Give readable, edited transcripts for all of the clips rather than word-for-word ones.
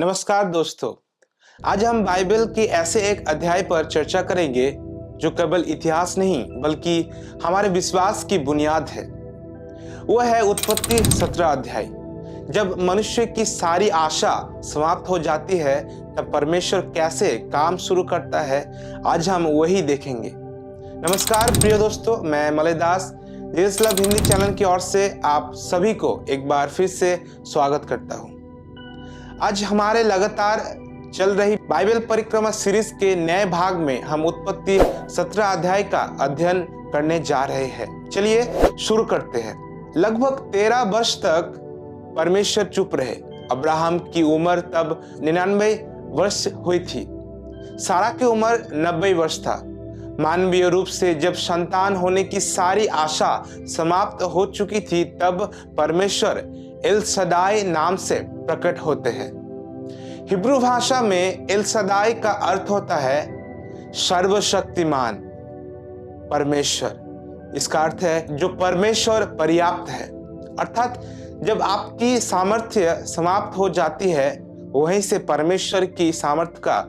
नमस्कार दोस्तों। आज हम बाइबल के ऐसे एक अध्याय पर चर्चा करेंगे जो केवल इतिहास नहीं बल्कि हमारे विश्वास की बुनियाद है। वह है उत्पत्ति 17 अध्याय। जब मनुष्य की सारी आशा समाप्त हो जाती है तब परमेश्वर कैसे काम शुरू करता है, आज हम वही देखेंगे। नमस्कार प्रिय दोस्तों, मैं मलयदास जीसस लव हिंदी चैनल की ओर से आप सभी को एक बार फिर से स्वागत करता हूँ। आज हमारे लगातार चल रही बाइबल परिक्रमा सीरीज के नए भाग में हम उत्पत्ति 17 अध्याय का अध्ययन करने जा रहे हैं। चलिए शुरू करते हैं। लगभग 13 वर्ष तक परमेश्वर चुप रहे। अब्राहम की उम्र तब 99 वर्ष हुई थी। सारा की उम्र 90 वर्ष था। मानवीय रूप से जब संतान होने की सारी आशा समाप्त हो चुकी थी तब परमेश्वर एल सदाई नाम से प्रकट होते हैं। हिब्रू भाषा में एल सदाई का अर्थ होता है सर्वशक्तिमान परमेश्वर। इसका अर्थ है जो परमेश्वर पर्याप्त है, अर्थात जब आपकी सामर्थ्य समाप्त हो जाती है वहीं से परमेश्वर की सामर्थ्य का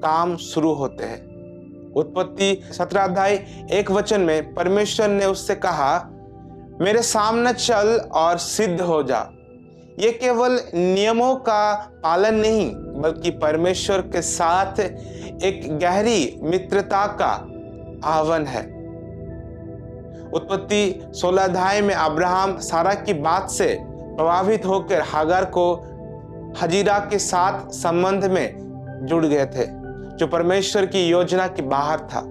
काम शुरू होते हैं। उत्पत्ति 17 अध्याय 1 वचन में परमेश्वर ने उससे कहा, मेरे सामने चल और सिद्ध हो जा। ये केवल नियमों का पालन नहीं बल्कि परमेश्वर के साथ एक गहरी मित्रता का आह्वान है। उत्पत्ति 16 अध्याय में अब्राहम सारा की बात से प्रभावित होकर हागार को हजीरा के साथ संबंध में जुड़ गए थे जो परमेश्वर की योजना के बाहर था।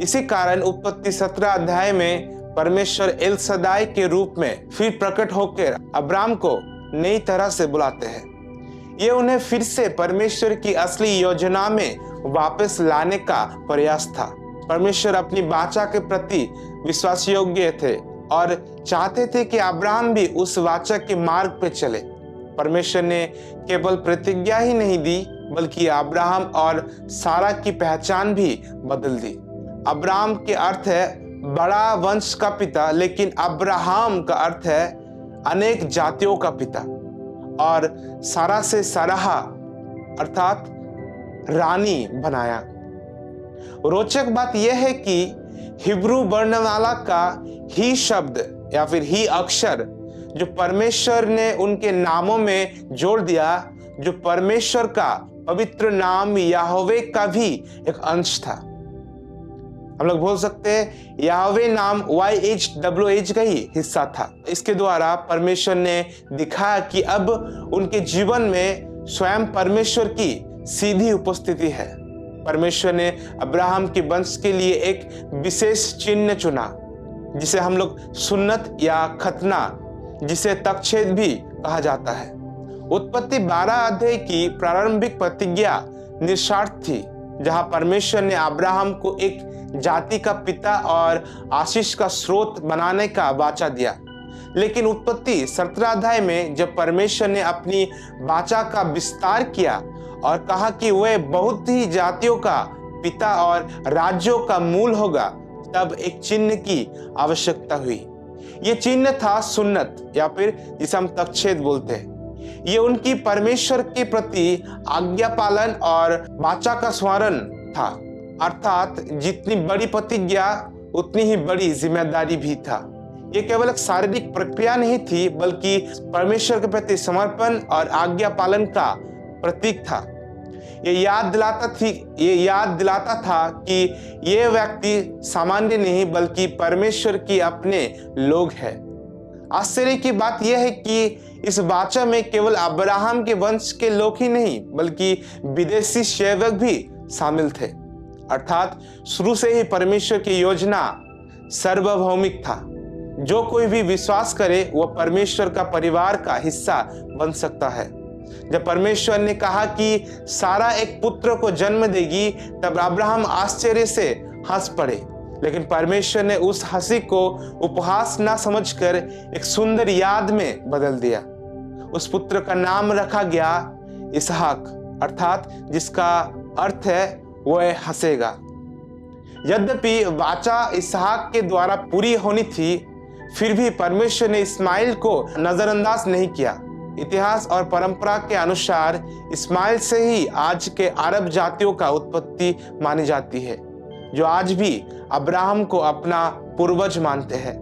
इसी कारण उत्पत्ति 17 अध्याय में परमेश्वर एल सदाई के रूप में फिर प्रकट होकर अब्राहम को नई तरह से बुलाते हैं। ये उन्हें फिर से परमेश्वर की असली योजना में वापस लाने का प्रयास था। परमेश्वर अपनी वाचा के प्रति विश्वास योग्य थे और चाहते थे कि अब्राहम भी उस वाचा के मार्ग पे चले। परमेश्वर ने केवल प्रतिज्ञा ही नहीं दी बल्कि अब्राहम और सारा की पहचान भी बदल दी। अब्राहम के अर्थ है बड़ा वंश का पिता, लेकिन अब्राहम का अर्थ है अनेक जातियों का पिता, और सारा से सराहा अर्थात रानी बनाया। रोचक बात यह है कि हिब्रू वर्णमाला का ही शब्द या फिर ही अक्षर जो परमेश्वर ने उनके नामों में जोड़ दिया, जो परमेश्वर का पवित्र नाम याहवे का भी एक अंश था। हम लोग बोल सकते हैं याहवे नाम YHWH का ही हिस्सा था। इसके द्वारा परमेश्वर ने दिखाया कि अब उनके जीवन में स्वयं परमेश्वर की सीधी उपस्थिति है। परमेश्वर ने अब्राहम के वंश के लिए एक विशेष चिन्ह चुना जिसे हम लोग सुन्नत या खतना, जिसे तकछेद भी कहा जाता है। उत्पत्ति 12 अध्याय की प्रारंभिक प्रतिज्ञा निस्वार्थ थी, जहां परमेश्वर ने अब्राहम को एक जाति का पिता और आशीष का स्रोत बनाने का वाचा दिया। लेकिन उत्पत्ति 17 अध्याय में जब परमेश्वर ने अपनी वाचा का विस्तार किया और कहा कि वह बहुत ही जातियों का पिता और राज्यों का मूल होगा, तब एक चिन्ह की आवश्यकता हुई। ये चिन्ह था सुन्नत या फिर जिसे हम तकछेद बोलते हैं। ये उनकी परमेश्वर के प्रति आज्ञा पालन और वाचा का स्मरण था, अर्थात जितनी बड़ी प्रतिज्ञा उतनी ही बड़ी जिम्मेदारी भी था। ये केवल एक शारीरिक प्रक्रिया नहीं थी बल्कि परमेश्वर के प्रति समर्पण और आज्ञा पालन का प्रतीक था। ये याद दिलाता था कि ये व्यक्ति सामान्य नहीं बल्कि परमेश्वर की अपने लोग हैं। आश्चर्य की बात यह है कि इस वाचा में केवल अब्राहम के वंश के लोग ही नहीं बल्कि विदेशी सेवक भी शामिल थे, अर्थात शुरू से ही परमेश्वर की योजना सार्वभौमिक था। जो कोई भी विश्वास करे वह परमेश्वर का परिवार का हिस्सा बन सकता है। जब परमेश्वर ने कहा कि सारा एक पुत्र को जन्म देगी तब अब्राहम आश्चर्य से हंस पड़े, लेकिन परमेश्वर ने उस हंसी को उपहास न समझकर एक सुंदर याद में बदल दिया। उस पुत्र का नाम रखा गया इसहाक, अर्थात जिसका अर्थ है वह हंसेगा। यद्यपि वाचा इसहाक के द्वारा पूरी होनी थी, फिर भी परमेश्वर ने इस्माइल को नजरअंदाज नहीं किया। इतिहास और परंपरा के अनुसार इस्माइल से ही आज के अरब जातियों का उत्पत्ति मानी जाती है, जो आज भी अब्राहम को अपना पूर्वज मानते हैं।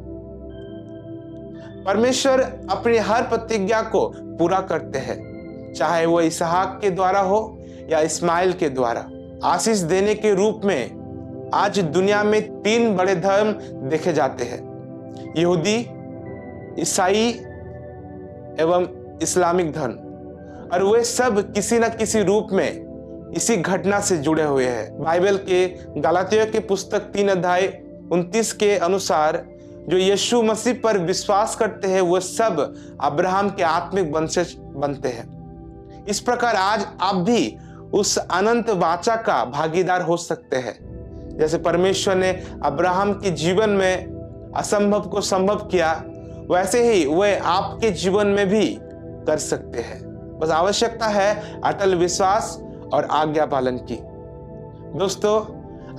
परमेश्वर अपनी हर प्रतिज्ञा को पूरा करते हैं, चाहे वो इसहाक के द्वारा हो या इस्माइल के द्वारा। आशीष देने के रूप में आज दुनिया में 3 बड़े धर्म देखे जाते हैं, यहूदी, ईसाई एवं इस्लामिक धर्म, और वे सब किसी न किसी रूप में इसी घटना से जुड़े हुए हैं। बाइबल के गलातियों के पुस्तक 3 अध्याय 29 के अनुसार जो यीशु मसीह पर विश्वास करते हैं वो सब अब्राहम के आत्मिक वंशज बनते हैं। इस प्रकार आज आप भी उस अनंत वाचा का भागीदार हो सकते हैं। जैसे परमेश्वर ने अब्राहम के जीवन में असंभव को संभव किया, वैसे ही वे आपके जीवन में भी कर सकते हैं। बस आवश्यकता है अटल विश्वास और आज्ञा पालन की। दोस्तों,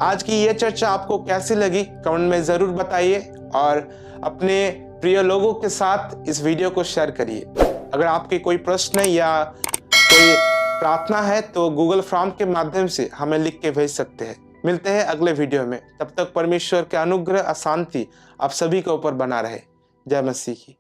आज की ये चर्चा आपको कैसी लगी कमेंट में जरूर बताइए और अपने प्रिय लोगों के साथ इस वीडियो को शेयर करिए। अगर आपके कोई प्रश्न या कोई प्रार्थना है तो गूगल फॉर्म के माध्यम से हमें लिख के भेज सकते हैं। मिलते हैं अगले वीडियो में। तब तक परमेश्वर के अनुग्रह और शांति आप सभी के ऊपर बना रहे। जय मसीह की।